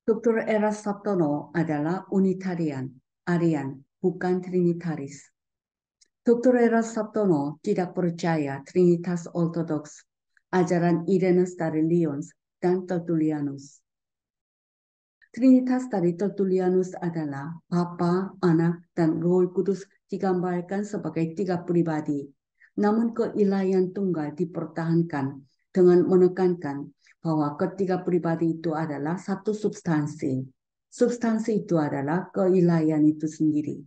Dr. Eras Sabtono adalah Unitarian, Arian, bukan Trinitaris. Dr. Eras Sabtono tidak percaya Trinitas Ortodoks, ajaran Irenaeus dari Lyons, dan Tertullianus. Trinitas dari Tertullianus adalah Bapa, Anak, dan Roh Kudus digambarkan sebagai tiga pribadi. Namun keilahian tunggal dipertahankan dengan menekankan bahwa ketiga pribadi itu adalah satu substansi. Substansi itu adalah keilahian itu sendiri.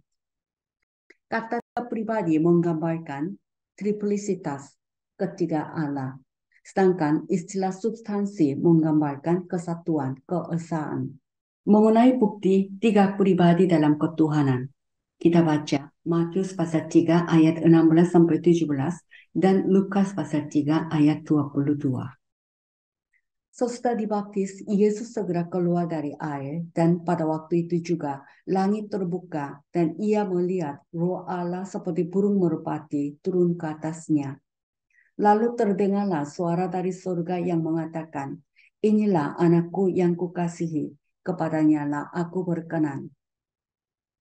Kata pribadi menggambarkan triplicitas, ketiga Allah. Sedangkan istilah substansi menggambarkan kesatuan, keesaan. Mengenai bukti tiga pribadi dalam ketuhanan, kita baca Matius pasal 3 ayat 16-17 dan Lukas pasal 3 ayat 22. Sesudah dibaptis, Yesus segera keluar dari air dan pada waktu itu juga langit terbuka dan ia melihat Roh Allah seperti burung merpati turun ke atasnya. Lalu terdengarlah suara dari surga yang mengatakan, "Inilah anakku yang kukasihi, kepadanya lah aku berkenan."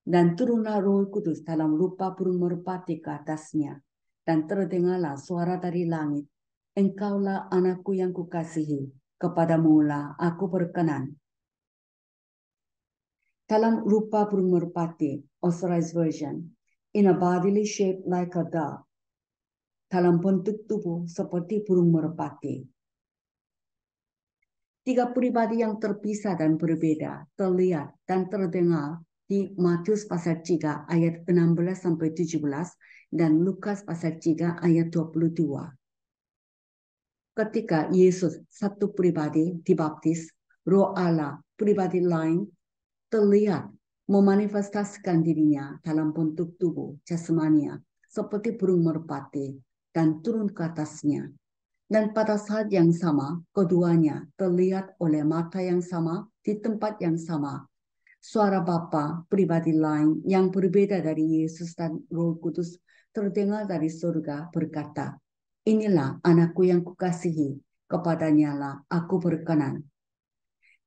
Dan turunlah Roh Kudus dalam rupa burung merpati ke atasnya. Dan terdengarlah suara dari langit, "Engkaulah anakku yang kukasihi, kepadamulah aku berkenan." Dalam rupa burung merpati, Authorized Version, in a bodily shape like a dove, dalam bentuk tubuh seperti burung merpati. Tiga pribadi yang terpisah dan berbeda terlihat dan terdengar di Matius pasal 3 ayat 16-17 dan Lukas pasal 3 ayat 22. Ketika Yesus satu pribadi dibaptis, Roh Allah pribadi lain terlihat memanifestasikan dirinya dalam bentuk tubuh jasmania seperti burung merpati dan turun ke atasnya. Dan pada saat yang sama, keduanya terlihat oleh mata yang sama di tempat yang sama. Suara Bapa pribadi lain yang berbeda dari Yesus dan Roh Kudus terdengar dari surga berkata, "Inilah anakku yang kukasihi, kepadanya lah aku berkenan."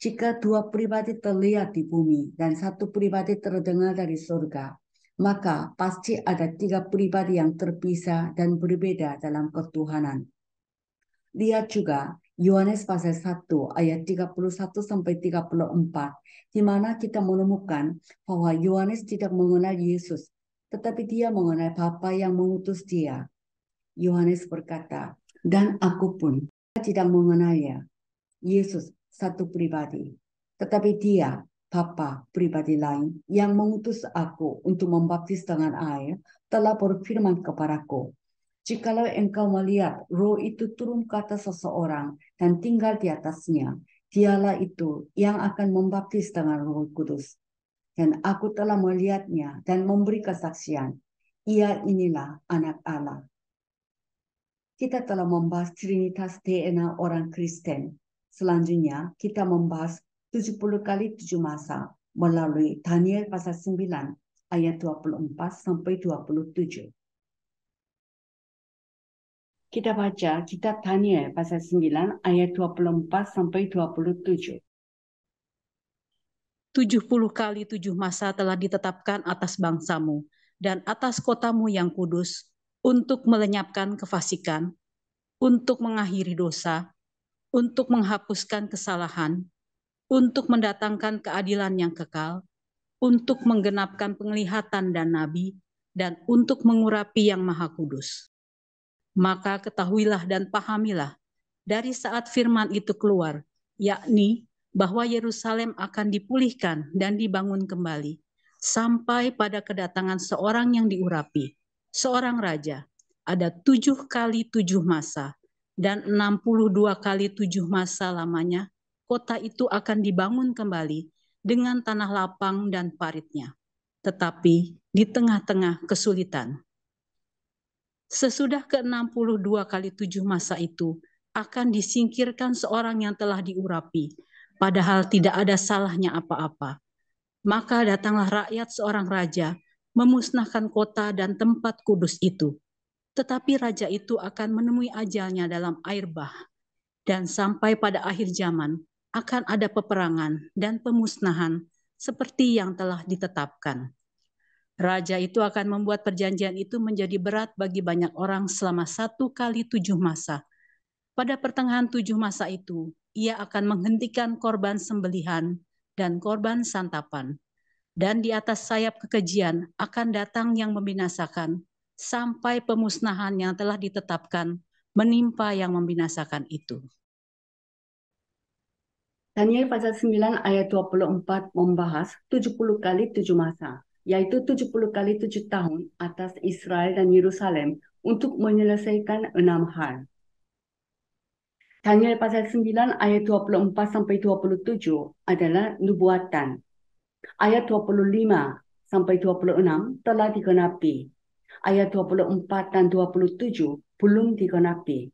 Jika dua pribadi terlihat di bumi dan satu pribadi terdengar dari surga, maka pasti ada tiga pribadi yang terpisah dan berbeda dalam ketuhanan. Lihat juga Yohanes pasal 1 ayat 31-34, di mana kita menemukan bahwa Yohanes tidak mengenal Yesus, tetapi dia mengenal Bapa yang mengutus dia. Yohanes berkata, "Dan aku pun tidak mengenalnya, Yesus satu pribadi, tetapi dia, Bapa pribadi lain yang mengutus aku untuk membaptis dengan air, telah berfirman kepadaku, jikalau engkau melihat roh itu turun ke atas seseorang dan tinggal di atasnya, dialah itu yang akan membaptis dengan Roh Kudus. Dan aku telah melihatnya dan memberi kesaksian, ia inilah anak Allah." Kita telah membahas Trinitas DNA orang Kristen. Selanjutnya, kita membahas 70 kali 7 masa melalui Daniel pasal 9 ayat 24-27. Kita baca kitab Daniel pasal 9 ayat 24-27. 70 kali 7 masa telah ditetapkan atas bangsamu dan atas kotamu yang kudus untuk melenyapkan kefasikan, untuk mengakhiri dosa, untuk menghapuskan kesalahan, untuk mendatangkan keadilan yang kekal, untuk menggenapkan penglihatan dan nabi, dan untuk mengurapi yang maha kudus. Maka ketahuilah dan pahamilah dari saat firman itu keluar, yakni bahwa Yerusalem akan dipulihkan dan dibangun kembali, sampai pada kedatangan seorang yang diurapi, seorang raja. Ada 7 kali 7 masa, dan 62 kali 7 masa lamanya, kota itu akan dibangun kembali dengan tanah lapang dan paritnya, tetapi di tengah-tengah kesulitan. Sesudah ke-62 kali 7 masa itu, akan disingkirkan seorang yang telah diurapi, padahal tidak ada salahnya apa-apa. Maka datanglah rakyat seorang raja, memusnahkan kota dan tempat kudus itu. Tetapi raja itu akan menemui ajalnya dalam air bah. Dan sampai pada akhir zaman, akan ada peperangan dan pemusnahan seperti yang telah ditetapkan. Raja itu akan membuat perjanjian itu menjadi berat bagi banyak orang selama 1 kali 7 masa. Pada pertengahan 7 masa itu, ia akan menghentikan korban sembelihan dan korban santapan. Dan di atas sayap kekejian akan datang yang membinasakan, sampai pemusnahan yang telah ditetapkan menimpa yang membinasakan itu. Daniel pasal 9 ayat 24 membahas 70 kali 7 masa, yaitu 70 kali 7 tahun atas Israel dan Yerusalem untuk menyelesaikan 6 hal. Daniel pasal 9 ayat 24 sampai 27 adalah nubuatan. Ayat 25 sampai 26 telah digenapi. Ayat 24 dan 27 belum digenapi.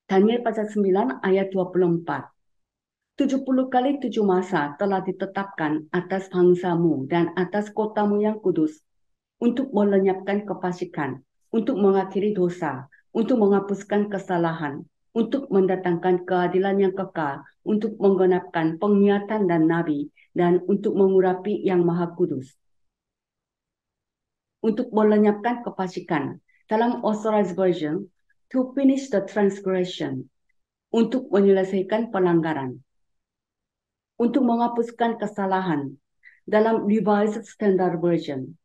Daniel pasal 9 ayat 24. 70 kali 7 masa telah ditetapkan atas bangsamu dan atas kotamu yang kudus untuk melenyapkan kefasikan, untuk mengakhiri dosa, untuk menghapuskan kesalahan, untuk mendatangkan keadilan yang kekal, untuk menggenapkan penglihatan dan nabi, dan untuk mengurapi yang maha kudus. Untuk melenyapkan kefasikan, dalam Authorized Version, to finish the transgression, untuk menyelesaikan pelanggaran, untuk menghapuskan kesalahan, dalam Revised Standard Version,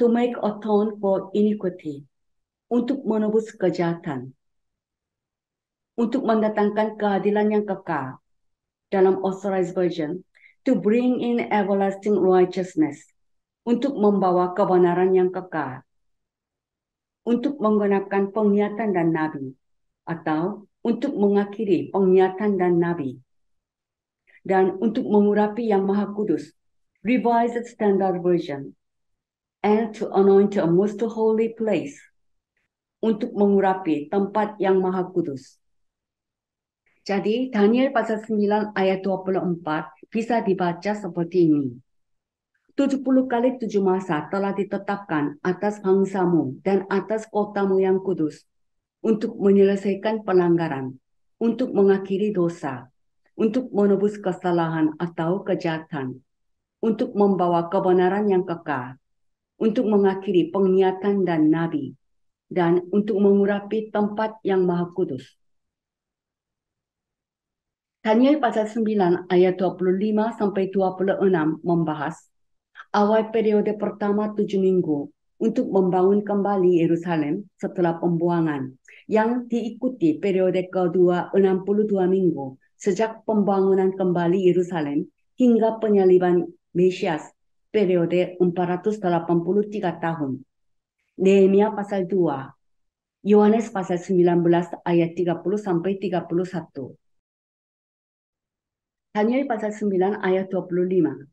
to make atone for iniquity, untuk menebus kejahatan, untuk mendatangkan keadilan yang kekal, dalam Authorized Version, to bring in everlasting righteousness, untuk membawa kebenaran yang kekal, untuk menggenapkan penglihatan dan nabi, atau untuk mengakhiri penglihatan dan nabi, dan untuk mengurapi yang maha kudus, Revised Standard Version, and to anoint a most holy place, untuk mengurapi tempat yang maha kudus. Jadi Daniel pasal 9 ayat 24 bisa dibaca seperti ini. 70 kali 7 masa telah ditetapkan atas bangsamu dan atas kotamu yang kudus untuk menyelesaikan pelanggaran, untuk mengakhiri dosa, untuk menebus kesalahan atau kejahatan, untuk membawa kebenaran yang kekal, untuk mengakhiri penglihatan dan nabi, dan untuk mengurapi tempat yang maha kudus. Daniel pasal 9 ayat 25 sampai 26 membahas awal periode pertama 7 minggu untuk membangun kembali Yerusalem setelah pembuangan, yang diikuti periode kedua 62 minggu sejak pembangunan kembali Yerusalem hingga penyaliban Mesias periode 483 tahun. Nehemia pasal 2, Yohanes pasal 19 ayat 30 sampai 31. Daniel pasal 9 ayat 25.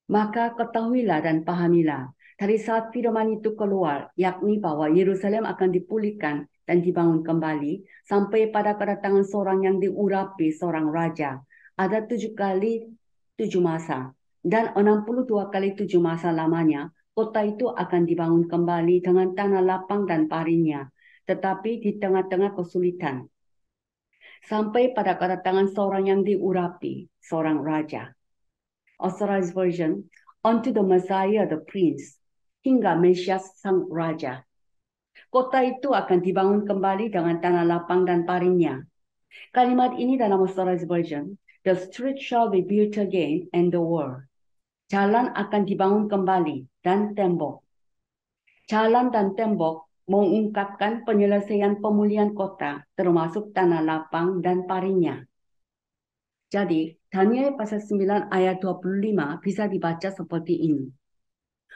Maka ketahuilah dan pahamilah, dari saat firman itu keluar, yakni bahwa Yerusalem akan dipulihkan dan dibangun kembali, sampai pada kedatangan seorang yang diurapi seorang raja. Ada 7 kali 7 masa, dan 62 kali 7 masa lamanya, kota itu akan dibangun kembali dengan tanah lapang dan parinya, tetapi di tengah-tengah kesulitan. Sampai pada kedatangan seorang yang diurapi, seorang raja. Authorized Version, unto the Messiah the Prince, hingga Mesias sang Raja. Kota itu akan dibangun kembali dengan tanah lapang dan parinya. Kalimat ini dalam Authorized Version, the street shall be built again and the wall. Jalan akan dibangun kembali dan tembok. Jalan dan tembok mengungkapkan penyelesaian pemulihan kota, termasuk tanah lapang dan parinya. Jadi, Daniel pasal 9 ayat 25 bisa dibaca seperti ini.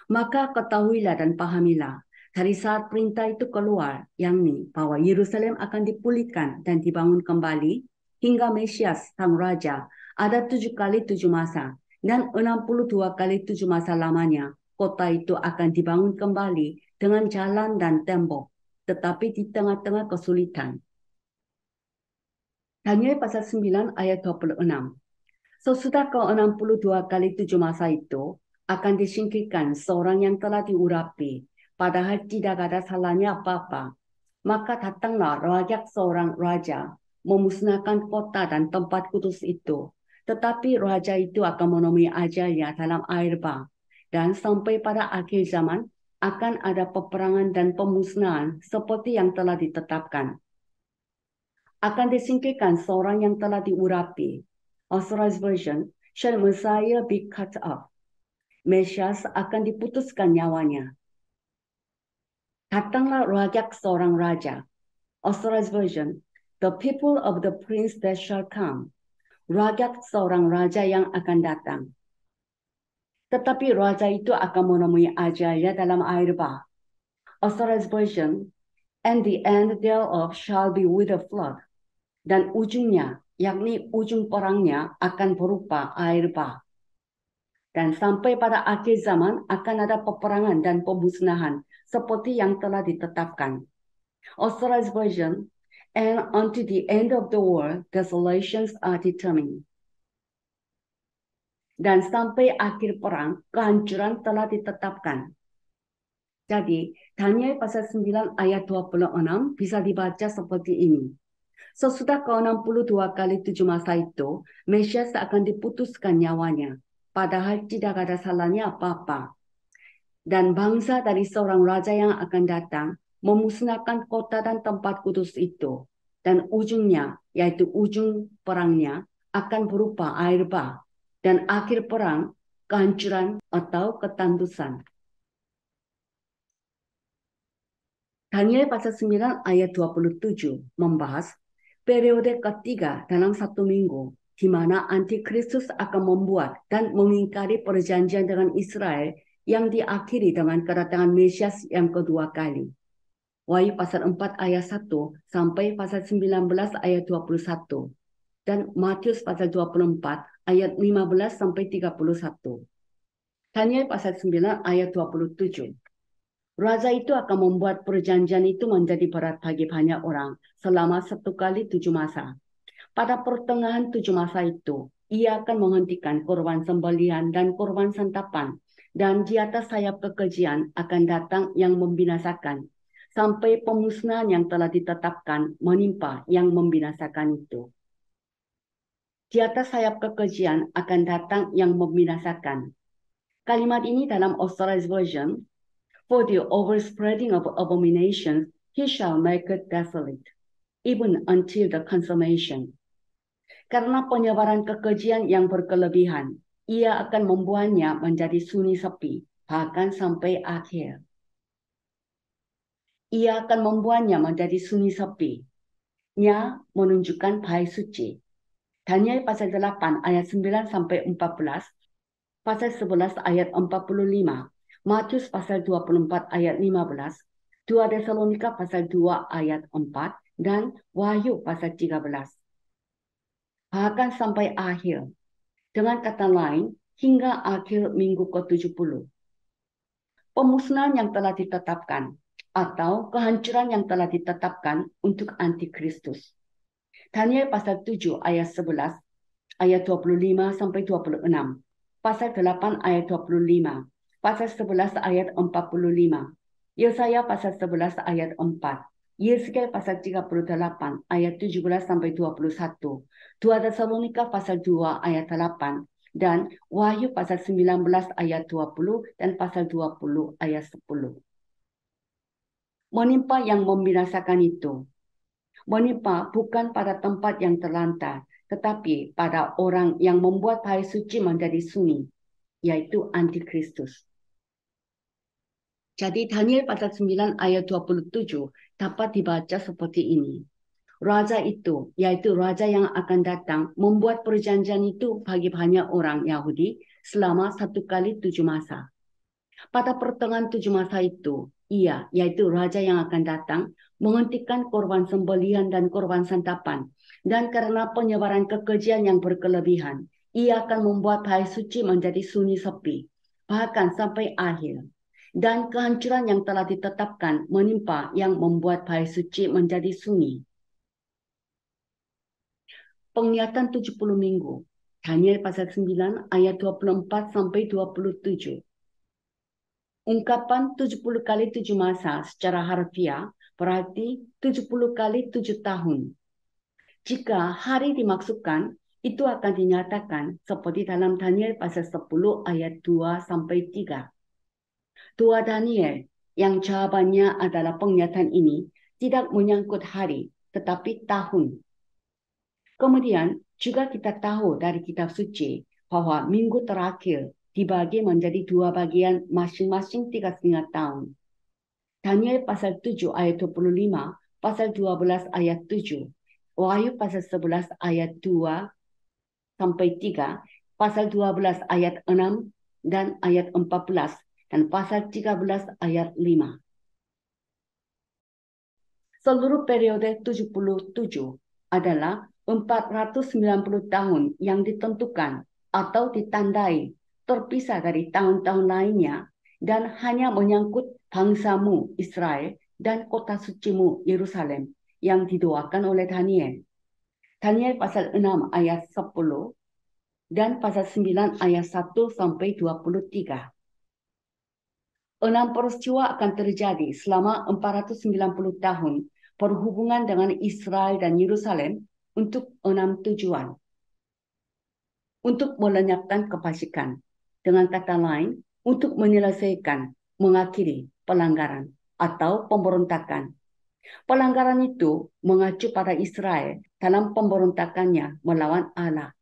Maka ketahuilah dan pahamilah, dari saat perintah itu keluar, yakni bahwa Yerusalem akan dipulihkan dan dibangun kembali, hingga Mesias sang Raja, ada 7 kali 7 masa, dan 62 kali 7 masa lamanya, kota itu akan dibangun kembali dengan jalan dan tembok, tetapi di tengah-tengah kesulitan. Daniel pasal 9 ayat 26. Sesudah ke-62 kali 7 masa itu, akan disingkirkan seorang yang telah diurapi, padahal tidak ada salahnya apa-apa. Maka datanglah rakyat seorang raja memusnahkan kota dan tempat kudus itu. Tetapi raja itu akan menemui ajalnya dalam air bah. Dan sampai pada akhir zaman akan ada peperangan dan pemusnahan seperti yang telah ditetapkan. Akan disingkirkan seorang yang telah diurapi. Authorized version, shall Messiah be cut off. Mesias akan diputuskan nyawanya. Datanglah rakyat seorang raja. Authorized version, the people of the prince that shall come. Rakyat seorang raja yang akan datang. Tetapi raja itu akan menemui ajalnya dalam air bah. Authorized version, and the end thereof shall be with a flood. Dan ujungnya, yakni ujung perangnya akan berupa air bah. Dan sampai pada akhir zaman akan ada peperangan dan pemusnahan seperti yang telah ditetapkan. Authorized version, and unto the end of the world, desolations are determined. Dan sampai akhir perang, kehancuran telah ditetapkan. Jadi, Daniel pasal 9 ayat 26 bisa dibaca seperti ini. Sesudah ke-62 kali 7 masa itu, Mesias akan diputuskan nyawanya. Padahal tidak ada salahnya apa-apa. Dan bangsa dari seorang raja yang akan datang memusnahkan kota dan tempat kudus itu. Dan ujungnya, yaitu ujung perangnya, akan berupa air bah. Dan akhir perang, kehancuran atau ketandusan. Daniel pasal 9 ayat 27 membahas periode ketiga dalam satu minggu, di mana Antikristus akan membuat dan mengingkari perjanjian dengan Israel yang diakhiri dengan kedatangan Mesias yang kedua kali. Wahyu pasal 4 ayat 1 sampai pasal 19 ayat 21. Dan Matius pasal 24 ayat 15 sampai 31. Daniel pasal 9 ayat 27. Raja itu akan membuat perjanjian itu menjadi berat bagi banyak orang selama 1 kali 7 masa. Pada pertengahan 7 masa itu, ia akan menghentikan korban sembelihan dan korban santapan. Dan di atas sayap kekejian akan datang yang membinasakan. Sampai pemusnahan yang telah ditetapkan menimpa yang membinasakan itu. Di atas sayap kekejian akan datang yang membinasakan. Kalimat ini dalam Authorized Version, for the overspreading of abominations, he shall make it desolate, even until the consummation. Karena penyebaran kekejian yang berkelebihan, ia akan membuatnya menjadi sunyi sepi, bahkan sampai akhir. Ia akan membuatnya menjadi sunyi sepi. Nya menunjukkan bait suci. Daniel pasal 8 ayat 9 sampai 14, pasal 11 ayat 45, Matius pasal 24 ayat 15, 2 Tesalonika pasal 2 ayat 4, dan Wahyu pasal 13. Bahkan sampai akhir. Dengan kata lain, hingga akhir minggu ke-70. Pemusnahan yang telah ditetapkan atau kehancuran yang telah ditetapkan untuk Antikristus. Daniel pasal 7 ayat 11, ayat 25 sampai 26. Pasal 8 ayat 25. Pasal 11 ayat 45. Yesaya pasal 11 ayat 4. Yeskiel pasal 38 ayat 17 sampai 21. 2 Tesalonika pasal 2 ayat 8 dan Wahyu pasal 19 ayat 20 dan pasal 20 ayat 10. Menimpa yang membinasakan itu. Menimpa bukan pada tempat yang terlantar, tetapi pada orang yang membuat bait suci menjadi sunyi, yaitu Antikristus. Jadi Daniel pasal 9 ayat 27 dapat dibaca seperti ini. Raja itu, yaitu raja yang akan datang, membuat perjanjian itu bagi banyak orang Yahudi selama 1 kali 7 masa. Pada pertengahan 7 masa itu, ia, yaitu raja yang akan datang, menghentikan korban sembelihan dan korban santapan. Dan karena penyebaran kekejian yang berkelebihan, ia akan membuat bait suci menjadi sunyi sepi, bahkan sampai akhir. Dan kehancuran yang telah ditetapkan menimpa yang membuat bait suci menjadi sunyi. Penglihatan 70 minggu. Daniel pasal 9 ayat 24 sampai 27. Ungkapan 70 kali 7 masa secara harfiah berarti 70 kali 7 tahun. Jika hari dimaksudkan, itu akan dinyatakan seperti dalam Daniel pasal 10 ayat 2 sampai 3. Tua Daniel yang jawabannya adalah penglihatan ini tidak menyangkut hari, tetapi tahun. Kemudian juga kita tahu dari kitab suci bahwa minggu terakhir dibagi menjadi dua bagian masing-masing 3,5 tahun. Daniel pasal 7 ayat 25, pasal 12 ayat 7, Wahyu pasal 11 ayat 2 sampai 3, pasal 12 ayat 6 dan ayat 14, dan pasal 13 ayat 5. Seluruh periode 77 adalah 490 tahun yang ditentukan atau ditandai terpisah dari tahun-tahun lainnya dan hanya menyangkut bangsamu Israel dan kota sucimu Yerusalem yang didoakan oleh Daniel. Daniel pasal 6 ayat 10 dan pasal 9 ayat 1 sampai 23. 6 peristiwa akan terjadi selama 490 tahun berhubungan dengan Israel dan Yerusalem untuk 6 tujuan. Untuk melenyapkan kefasikan. Dengan kata lain, untuk menyelesaikan, mengakhiri pelanggaran atau pemberontakan. Pelanggaran itu mengacu pada Israel dalam pemberontakannya melawan Allah.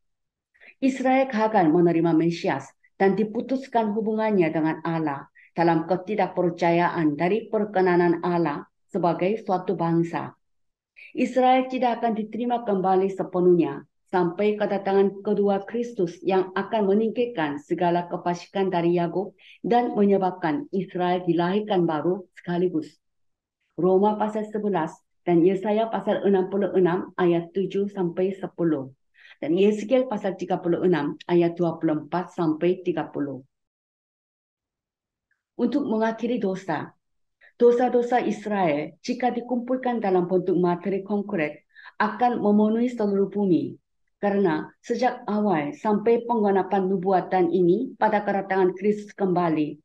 Israel gagal menerima Mesias dan diputuskan hubungannya dengan Allah dalam ketidakpercayaan dari perkenanan Allah sebagai suatu bangsa. Israel tidak akan diterima kembali sepenuhnya sampai kedatangan kedua Kristus yang akan meninggikan segala kefasikan dari Yakub dan menyebabkan Israel dilahirkan baru sekaligus. Roma pasal 11 dan Yesaya pasal 66 ayat 7 sampai 10. Dan Yeskiel pasal 36 ayat 24 sampai 30. Untuk mengakhiri dosa, dosa-dosa Israel jika dikumpulkan dalam bentuk materi konkret akan memenuhi seluruh bumi. Karena sejak awal sampai penggenapan nubuatan ini pada kedatangan Kristus kembali,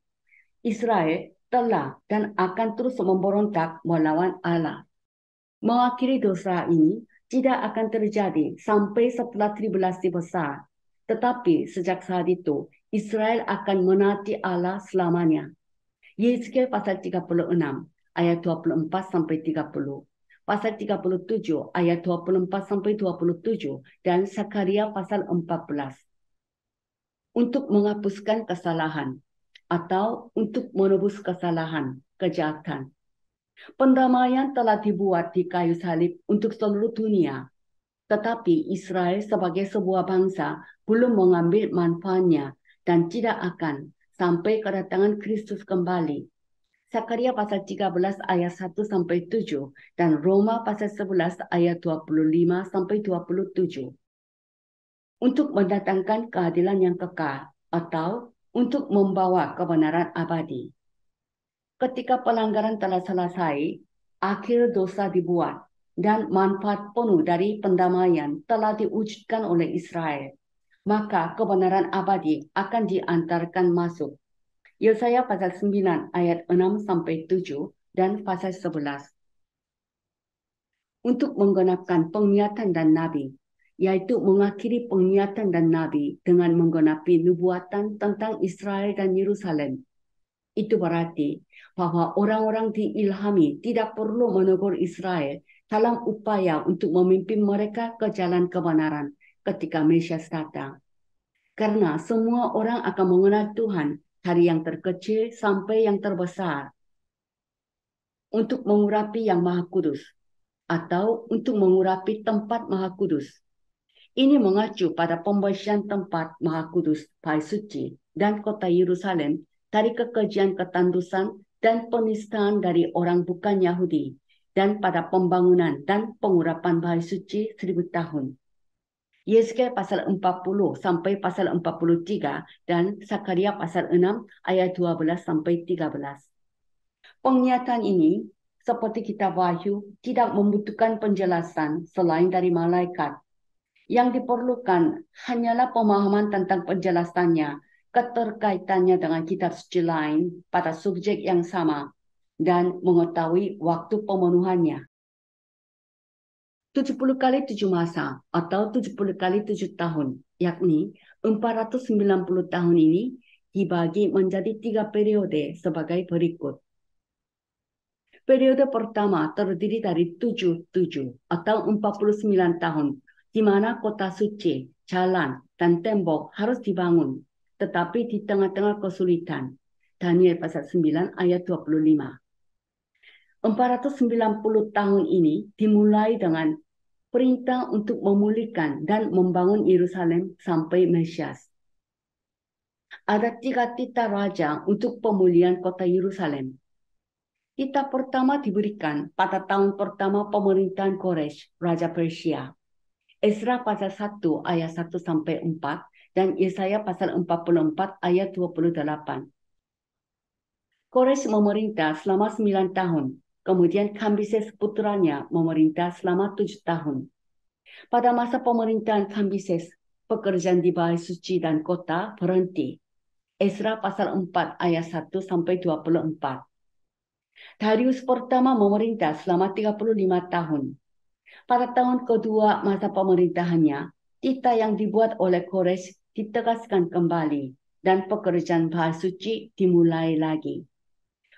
Israel telah dan akan terus memberontak melawan Allah. Mengakhiri dosa ini tidak akan terjadi sampai setelah tribulasi besar. Tetapi sejak saat itu, Israel akan menaati Allah selamanya. Yeskiel pasal 36 ayat 24 sampai 30. Pasal 37 ayat 24 sampai 27 dan Sakaria pasal 14. Untuk menghapuskan kesalahan atau untuk menebus kesalahan, kejahatan. Pendamaian telah dibuat di kayu salib untuk seluruh dunia. Tetapi Israel sebagai sebuah bangsa belum mengambil manfaatnya dan tidak akan sampai kedatangan Kristus kembali. Sakaria pasal 13 ayat 1 sampai 7 dan Roma pasal 11 ayat 25 sampai 27. Untuk mendatangkan keadilan yang kekal atau untuk membawa kebenaran abadi. Ketika pelanggaran telah selesai, akhir dosa dibuat dan manfaat penuh dari pendamaian telah diwujudkan oleh Israel. Maka kebenaran abadi akan diantarkan masuk. Yesaya pasal 9 ayat 6 sampai 7 dan pasal 11. Untuk menggenapkan penglihatan dan nabi, yaitu mengakhiri penglihatan dan nabi dengan menggenapi nubuatan tentang Israel dan Yerusalem. Itu berarti bahwa orang-orang diilhami tidak perlu menegur Israel dalam upaya untuk memimpin mereka ke jalan kebenaran ketika Mesias datang. Karena semua orang akan mengenal Tuhan dari yang terkecil sampai yang terbesar. Untuk mengurapi yang maha kudus atau untuk mengurapi tempat maha kudus. Ini mengacu pada pembersihan tempat maha kudus, bait suci, dan kota Yerusalem dari kekejian ketandusan dan penistaan dari orang bukan Yahudi, dan pada pembangunan dan pengurapan bait suci 1000 tahun. Yeskiel pasal 40 sampai pasal 43 dan Sakaria pasal 6 ayat 12 sampai 13. Penglihatan ini seperti kitab Wahyu tidak membutuhkan penjelasan selain dari malaikat. Yang diperlukan hanyalah pemahaman tentang penjelasannya, keterkaitannya dengan kitab suci lain pada subjek yang sama, dan mengetahui waktu pemenuhannya. 70 kali 7 masa atau 70 kali 7 tahun, yakni 490 tahun ini dibagi menjadi 3 periode sebagai berikut. Periode pertama terdiri dari 7 atau 49 tahun, di mana kota suci, jalan, dan tembok harus dibangun, tetapi di tengah-tengah kesulitan. Daniel pasal 9 ayat 25. 490 tahun ini dimulai dengan perintah untuk memulihkan dan membangun Yerusalem sampai Mesias. Ada 3 titah raja untuk pemulihan kota Yerusalem. Titah pertama diberikan pada tahun pertama pemerintahan Koresh, Raja Persia. Ezra pasal 1 ayat 1-4 dan Yesaya pasal 44 ayat 28. Koresh memerintah selama 9 tahun. Kemudian Kambises putranya memerintah selama 7 tahun. Pada masa pemerintahan Kambises, pekerjaan di Bait Suci dan kota berhenti. Ezra pasal 4 ayat 1-24. Darius pertama memerintah selama 35 tahun. Pada tahun kedua masa pemerintahannya, titah yang dibuat oleh Koresh ditegaskan kembali dan pekerjaan Bait Suci dimulai lagi.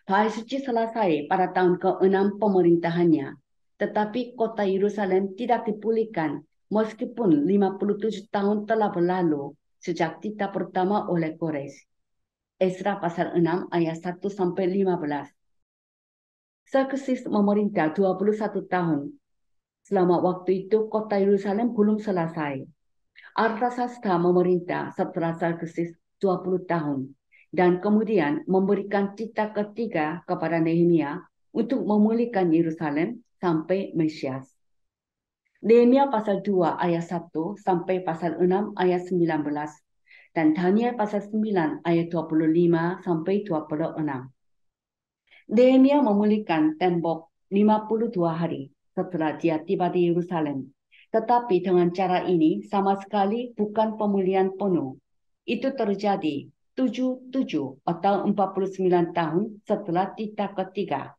Bait Suci selesai pada tahun ke-6 pemerintahannya, tetapi kota Yerusalem tidak dipulihkan meskipun 57 tahun telah berlalu sejak titah pertama oleh Koresh. Ezra pasal 6 ayat 1-15. Xerxes memerintah 21 tahun. Selama waktu itu kota Yerusalem belum selesai. Artasasta memerintah setelah Xerxes 20 tahun dan kemudian memberikan titah ketiga kepada Nehemia untuk memulihkan Yerusalem sampai Mesias. Nehemia pasal 2 ayat 1 sampai pasal 6 ayat 19 dan Daniel pasal 9 ayat 25 sampai 26. Nehemia memulihkan tembok 52 hari setelah dia tiba di Yerusalem. Tetapi dengan cara ini sama sekali bukan pemulihan penuh. Itu terjadi 7 atau 49 tahun setelah titah ketiga.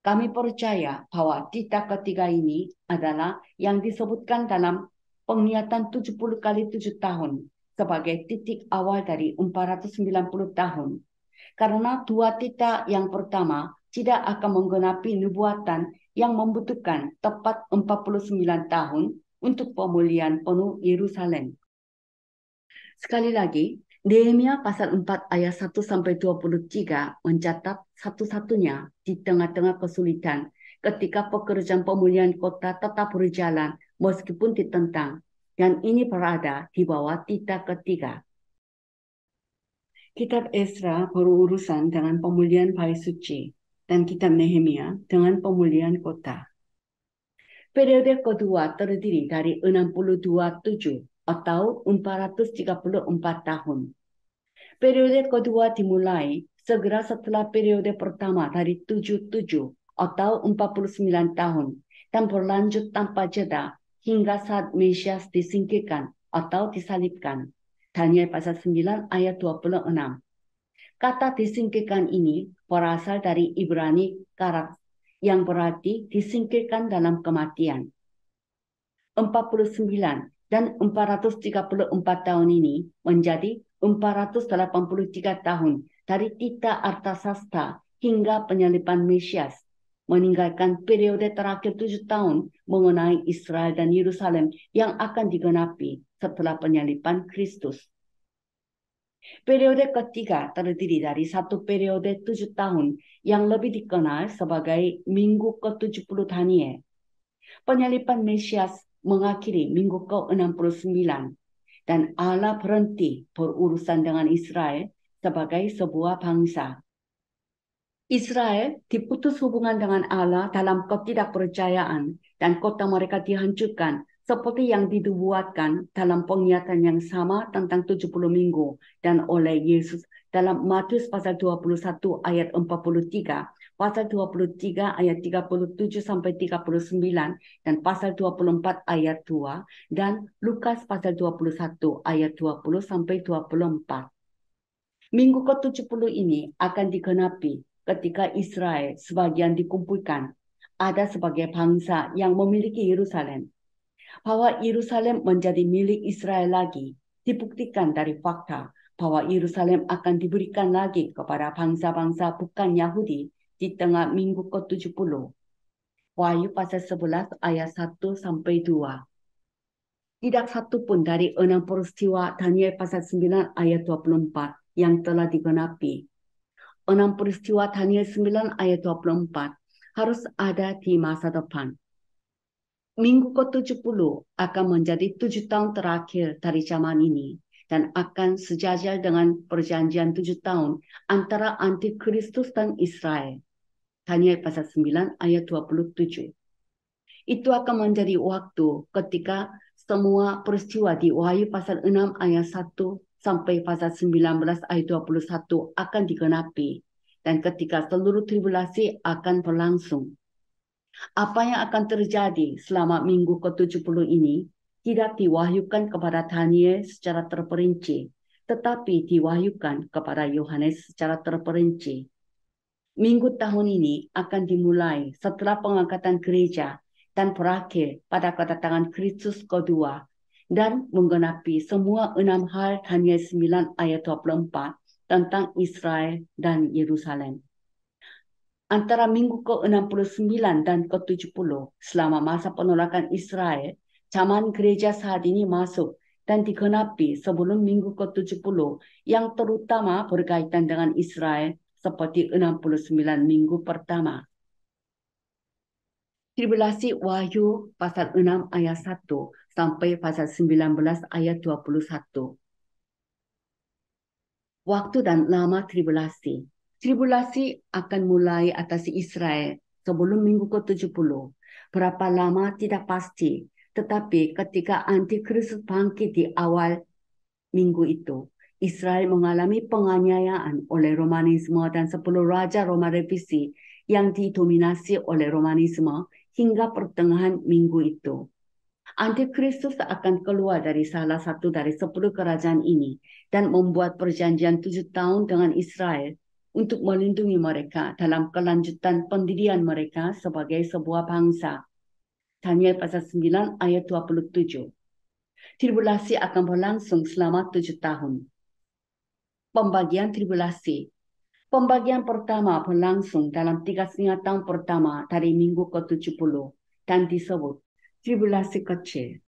Kami percaya bahwa titah ketiga ini adalah yang disebutkan dalam penglihatan 70 kali 7 tahun sebagai titik awal dari 490 tahun. Karena 2 titah yang pertama tidak akan menggenapi nubuatan yang membutuhkan tepat 49 tahun untuk pemulihan penuh Yerusalem. Sekali lagi, Nehemia pasal 4 ayat 1-23 mencatat satu-satunya di tengah-tengah kesulitan ketika pekerjaan pemulihan kota tetap berjalan meskipun ditentang. Dan ini berada di bawah titah ketiga. Kitab Ezra berurusan dengan pemulihan Bait Suci dan kitab Nehemia dengan pemulihan kota. Periode kedua terdiri dari 62 atau 434 tahun. Periode kedua dimulai segera setelah periode pertama dari 77 atau 49 tahun dan berlanjut tanpa jeda hingga saat Mesias disingkirkan atau disalibkan. Daniel pasal 9 ayat 26. Kata disingkirkan ini berasal dari Ibrani karat yang berarti disingkirkan dalam kematian. 49 dan 434 tahun ini menjadi 483 tahun dari titah Artasasta hingga penyaliban Mesias, meninggalkan periode terakhir 7 tahun mengenai Israel dan Yerusalem yang akan digenapi setelah penyaliban Kristus. Periode ketiga terdiri dari satu periode 7 tahun yang lebih dikenal sebagai Minggu ke-70 Daniel. Penyaliban Mesias mengakhiri Minggu ke-69 dan Allah berhenti berurusan dengan Israel sebagai sebuah bangsa. Israel diputus hubungan dengan Allah dalam ketidakpercayaan dan kota mereka dihancurkan seperti yang dibuatkan dalam penglihatan yang sama tentang 70 minggu dan oleh Yesus dalam Matius pasal 21 ayat 43, pasal 23 ayat 37-39 dan pasal 24 ayat 2 dan Lukas pasal 21 ayat 20-24. Minggu ke-70 ini akan digenapi ketika Israel sebagian dikumpulkan ada sebagai bangsa yang memiliki Yerusalem. Bahwa Yerusalem menjadi milik Israel lagi dibuktikan dari fakta bahwa Yerusalem akan diberikan lagi kepada bangsa-bangsa bukan Yahudi di tengah minggu ke-70. Wahyu pasal 11 ayat 1-2. Tidak satu pun dari 6 peristiwa Daniel pasal 9 ayat 24 yang telah digenapi. 6 peristiwa Daniel 9 ayat 24 harus ada di masa depan. Minggu ke-70 akan menjadi 7 tahun terakhir dari zaman ini dan akan sejajar dengan perjanjian 7 tahun antara Antikristus dan Israel. Daniel pasal 9 ayat 27. Itu akan menjadi waktu ketika semua peristiwa di Wahyu pasal 6 ayat 1 sampai pasal 19 ayat 21 akan digenapi dan ketika seluruh tribulasi akan berlangsung. Apa yang akan terjadi selama minggu ke-70 ini tidak diwahyukan kepada Daniel secara terperinci, tetapi diwahyukan kepada Yohanes secara terperinci. Minggu tahun ini akan dimulai setelah pengangkatan gereja dan berakhir pada kedatangan Kristus kedua dan menggenapi semua 6 hal Daniel 9 ayat 24 tentang Israel dan Yerusalem. Antara minggu ke-69 dan ke-70 selama masa penolakan Israel, zaman gereja saat ini masuk dan digenapi sebelum minggu ke-70 yang terutama berkaitan dengan Israel seperti 69 minggu pertama. Tribulasi Wahyu pasal 6 ayat 1 sampai pasal 19 ayat 21. Waktu dan lama tribulasi. Tribulasi akan mulai atasi Israel sebelum minggu ke-70. Berapa lama tidak pasti, tetapi ketika Antikristus bangkit di awal minggu itu, Israel mengalami penganiayaan oleh Romanisme dan 10 raja Roma revisi yang didominasi oleh Romanisme hingga pertengahan minggu itu. Antikristus akan keluar dari salah satu dari 10 kerajaan ini dan membuat perjanjian 7 tahun dengan Israel untuk melindungi mereka dalam kelanjutan pendirian mereka sebagai sebuah bangsa. Daniel pasal 9 ayat 27. Tribulasi akan berlangsung selama 7 tahun. Pembagian tribulasi. Pembagian pertama berlangsung dalam 3,5 tahun pertama dari minggu ke-70 dan disebut tribulasi kecil.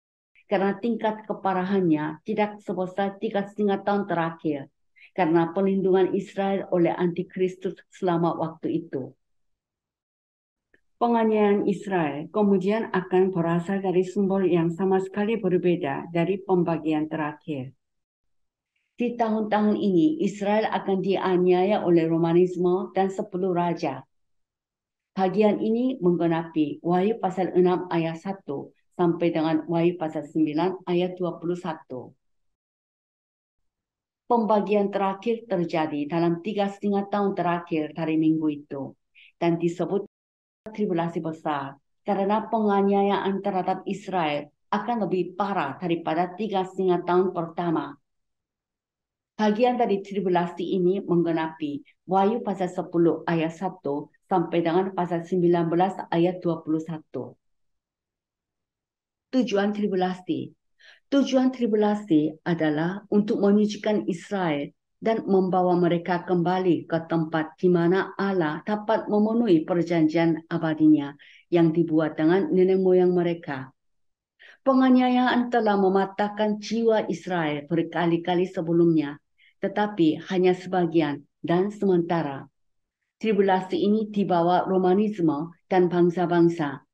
Karena tingkat keparahannya tidak sebesar 3,5 tahun terakhir karena pelindungan Israel oleh Antikristus selama waktu itu. Penganiayaan Israel kemudian akan berasal dari sumber yang sama sekali berbeda dari pembagian terakhir. Di tahun-tahun ini, Israel akan dianiaya oleh Romanisme dan 10 raja. Bagian ini menggenapi Wahyu pasal 6 ayat 1 sampai dengan Wahyu pasal 9 ayat 21. Pembagian terakhir terjadi dalam 3,5 tahun terakhir dari minggu itu dan disebut tribulasi besar karena penganiayaan terhadap Israel akan lebih parah daripada 3,5 tahun pertama. Bagian dari tribulasi ini menggenapi Wahyu pasal 10 ayat 1 sampai dengan pasal 19 ayat 21. Tujuan tribulasi. Tujuan tribulasi adalah untuk menyucikan Israel dan membawa mereka kembali ke tempat di mana Allah dapat memenuhi perjanjian abadinya yang dibuat dengan nenek moyang mereka. Penganiayaan telah mematahkan jiwa Israel berkali-kali sebelumnya, tetapi hanya sebagian dan sementara. Tribulasi ini dibawa Romanisme dan bangsa-bangsa.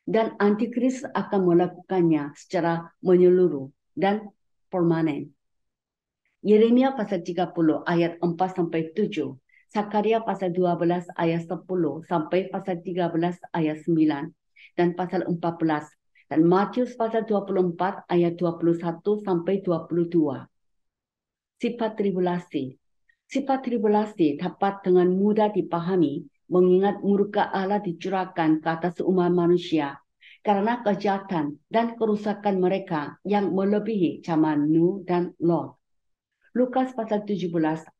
Dan Antikristus akan melakukannya secara menyeluruh dan permanen. Yeremia pasal 30 ayat 4-7, Sakaria pasal 12 ayat 10 sampai pasal 13 ayat 9 dan pasal 14 dan Matius pasal 24 ayat 21 sampai 22. Sifat tribulasi. Sifat tribulasi dapat dengan mudah dipahami mengingat murka Allah dicurahkan ke atas umat manusia karena kejahatan dan kerusakan mereka yang melebihi zaman Nuh dan Lot. Lukas pasal 17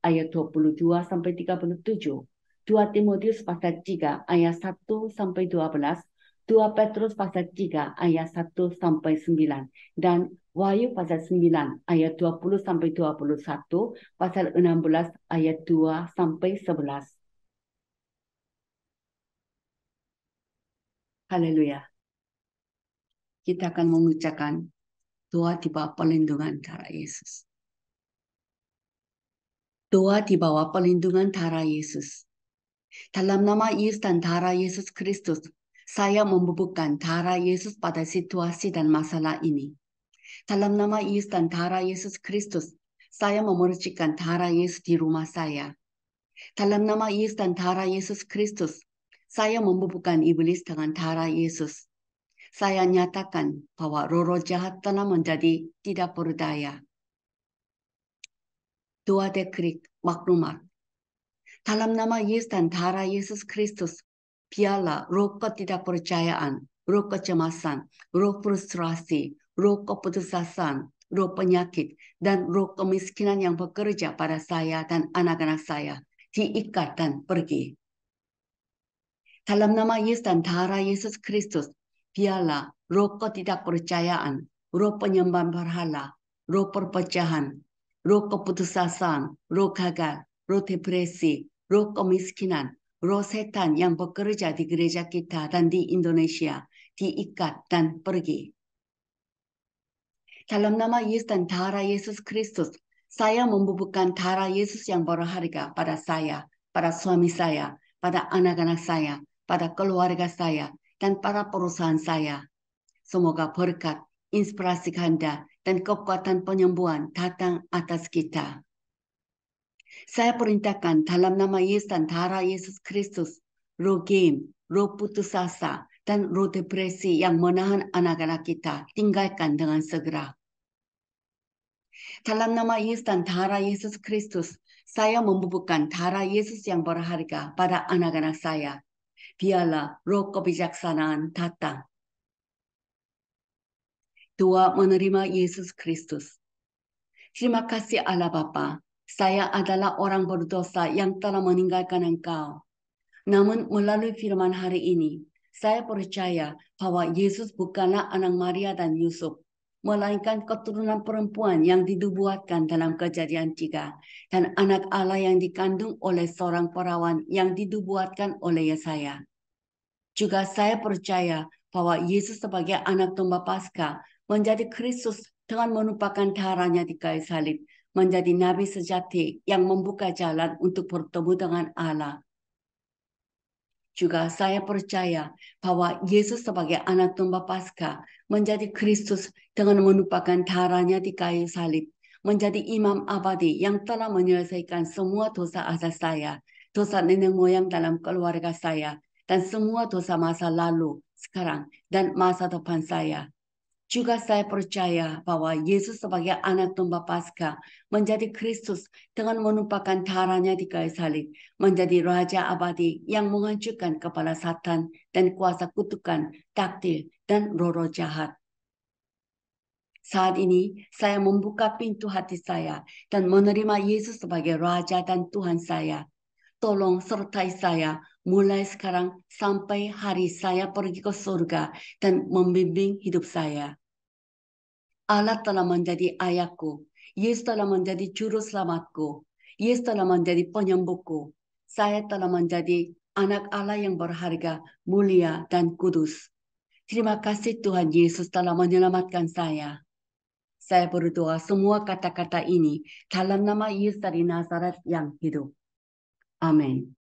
ayat 22-37, 2 Timotius pasal 3 ayat 1 sampai 12, 2 Petrus pasal 3 ayat 1 sampai 9, dan Wahyu pasal 9 ayat 20 sampai 21, pasal 16 ayat 2 sampai 11. Haleluya. Kita akan mengucapkan doa di bawah perlindungan darah Yesus. Doa di bawah perlindungan darah Yesus. Dalam nama Yesus dan darah Yesus Kristus, saya membubuhkan darah Yesus pada situasi dan masalah ini. Dalam nama Yesus dan darah Yesus Kristus, saya memercikan darah Yesus di rumah saya. Dalam nama Yesus dan darah Yesus Kristus, saya membubuhkan iblis dengan darah Yesus. Saya nyatakan bahwa roh-roh jahat telah menjadi tidak berdaya. Doa dekrit maklumat. Dalam nama Yesus dan darah Yesus Kristus, biarlah roh ketidakpercayaan, roh kecemasan, roh frustrasi, roh keputusasaan, roh penyakit, dan roh kemiskinan yang bekerja pada saya dan anak-anak saya diikat dan pergi. Dalam nama Yesus dan darah Yesus Kristus, biarlah roh ketidakpercayaan, roh penyembahan berhala, roh perpecahan, roh keputusasaan, roh gagal, roh depresi, roh kemiskinan, roh setan yang bekerja di gereja kita dan di Indonesia diikat dan pergi. Dalam nama Yesus dan darah Yesus Kristus, saya membubuhkan darah Yesus yang berharga pada saya, pada suami saya, pada anak-anak saya, pada keluarga saya, dan pada perusahaan saya. Semoga berkat, inspirasi ganda, dan kekuatan penyembuhan datang atas kita. Saya perintahkan dalam nama Yesus dan darah Yesus Kristus, roh game, roh putus asa, dan roh depresi yang menahan anak-anak kita, tinggalkan dengan segera. Dalam nama Yesus dan darah Yesus Kristus, saya membubuhkan darah Yesus yang berharga pada anak-anak saya. Biarlah roh kebijaksanaan datang. Doa menerima Yesus Kristus. Terima kasih Allah Bapa, saya adalah orang berdosa yang telah meninggalkan Engkau. Namun melalui firman hari ini, saya percaya bahwa Yesus bukanlah anak Maria dan Yusuf, melainkan keturunan perempuan yang dinubuatkan dalam Kejadian 3, dan anak Allah yang dikandung oleh seorang perawan yang dinubuatkan oleh Yesaya. Juga saya percaya bahwa Yesus sebagai anak domba Paskah menjadi Kristus dengan menumpahkan darahnya di kayu salib, menjadi nabi sejati yang membuka jalan untuk bertemu dengan Allah. Juga saya percaya bahwa Yesus sebagai anak domba Paskah menjadi Kristus dengan menumpahkan darahnya di kayu salib, menjadi imam abadi yang telah menyelesaikan semua dosa asal saya, dosa nenek moyang dalam keluarga saya, dan semua dosa masa lalu, sekarang, dan masa depan saya. Juga saya percaya bahwa Yesus sebagai anak domba Paskah menjadi Kristus dengan menumpahkan darahnya di kayu salib, menjadi Raja abadi yang menghancurkan kepala Satan dan kuasa kutukan, takdir, dan roh-roh jahat. Saat ini saya membuka pintu hati saya dan menerima Yesus sebagai Raja dan Tuhan saya. Tolong sertai saya mulai sekarang sampai hari saya pergi ke surga dan membimbing hidup saya. Allah telah menjadi ayahku. Yesus telah menjadi juru selamatku. Yesus telah menjadi penyembuhku. Saya telah menjadi anak Allah yang berharga, mulia, dan kudus. Terima kasih Tuhan Yesus telah menyelamatkan saya. Saya berdoa semua kata-kata ini dalam nama Yesus dari Nazaret yang hidup. Amin.